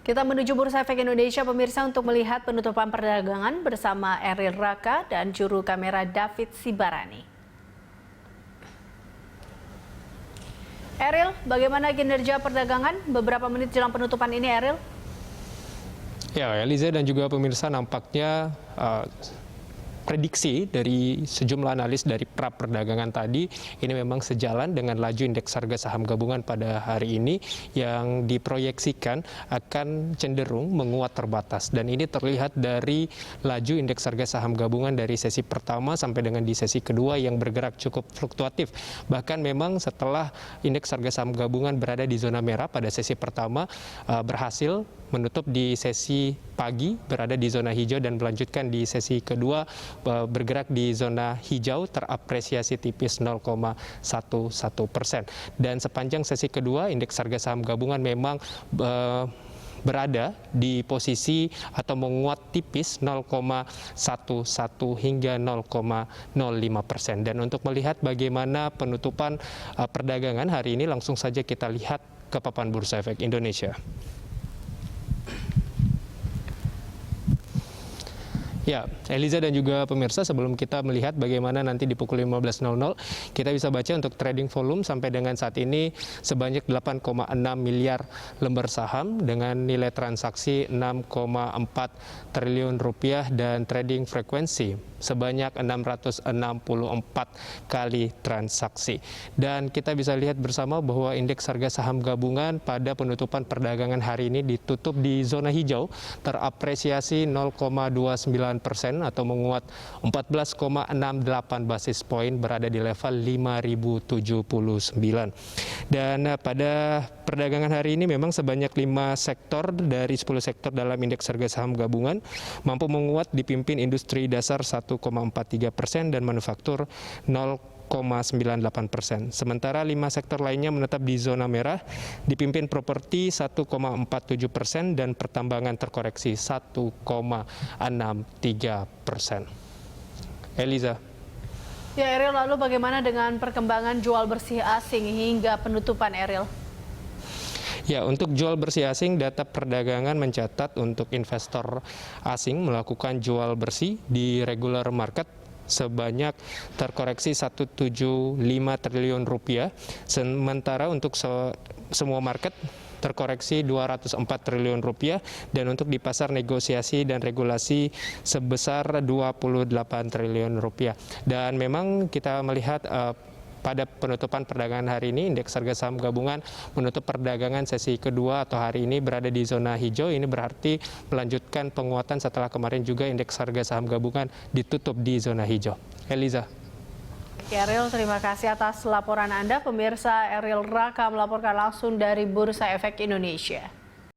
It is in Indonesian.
Kita menuju Bursa Efek Indonesia, pemirsa, untuk melihat penutupan perdagangan bersama Eril Raka dan juru kamera David Sibarani. Eril, bagaimana kinerja perdagangan beberapa menit jelang penutupan ini, Eril? Ya, Eliza dan juga pemirsa, nampaknya prediksi dari sejumlah analis dari pra perdagangan tadi ini memang sejalan dengan laju indeks harga saham gabungan pada hari ini yang diproyeksikan akan cenderung menguat terbatas, dan ini terlihat dari laju indeks harga saham gabungan dari sesi pertama sampai dengan di sesi kedua yang bergerak cukup fluktuatif. Bahkan memang setelah indeks harga saham gabungan berada di zona merah pada sesi pertama, berhasil menutup di sesi pagi berada di zona hijau dan melanjutkan di sesi kedua bergerak di zona hijau, terapresiasi tipis 0,11%. Dan sepanjang sesi kedua indeks harga saham gabungan memang berada di posisi atau menguat tipis 0,11 hingga 0,05%. Dan untuk melihat bagaimana penutupan perdagangan hari ini, langsung saja kita lihat ke papan Bursa Efek Indonesia. Ya, Eliza dan juga pemirsa, sebelum kita melihat bagaimana nanti di pukul 15.00, kita bisa baca untuk trading volume sampai dengan saat ini sebanyak 8,6 miliar lembar saham dengan nilai transaksi 6,4 triliun rupiah dan trading frekuensi sebanyak 664 kali transaksi. Dan kita bisa lihat bersama bahwa indeks harga saham gabungan pada penutupan perdagangan hari ini ditutup di zona hijau, terapresiasi 0,29% atau menguat 14,68 basis poin, berada di level 5.079. Dan pada perdagangan hari ini memang sebanyak 5 sektor dari 10 sektor dalam indeks harga saham gabungan mampu menguat, dipimpin industri dasar 1,43% dan manufaktur 0,98%. Sementara 5 sektor lainnya menetap di zona merah, dipimpin properti 1,47% dan pertambangan terkoreksi 1,63%. Eliza. Ya, Eril, lalu bagaimana dengan perkembangan jual bersih asing hingga penutupan, Eril? Ya, untuk jual bersih asing, data perdagangan mencatat untuk investor asing melakukan jual bersih di regular market sebanyak terkoreksi 175 triliun rupiah, sementara untuk semua market terkoreksi 204 triliun rupiah, dan untuk di pasar negosiasi dan regulasi sebesar 28 triliun rupiah. Dan memang kita melihat pada penutupan perdagangan hari ini, indeks harga saham gabungan menutup perdagangan sesi kedua atau hari ini berada di zona hijau. Ini berarti melanjutkan penguatan setelah kemarin juga indeks harga saham gabungan ditutup di zona hijau. Eliza. Eril, terima kasih atas laporan Anda. Pemirsa, Eril Raka melaporkan langsung dari Bursa Efek Indonesia.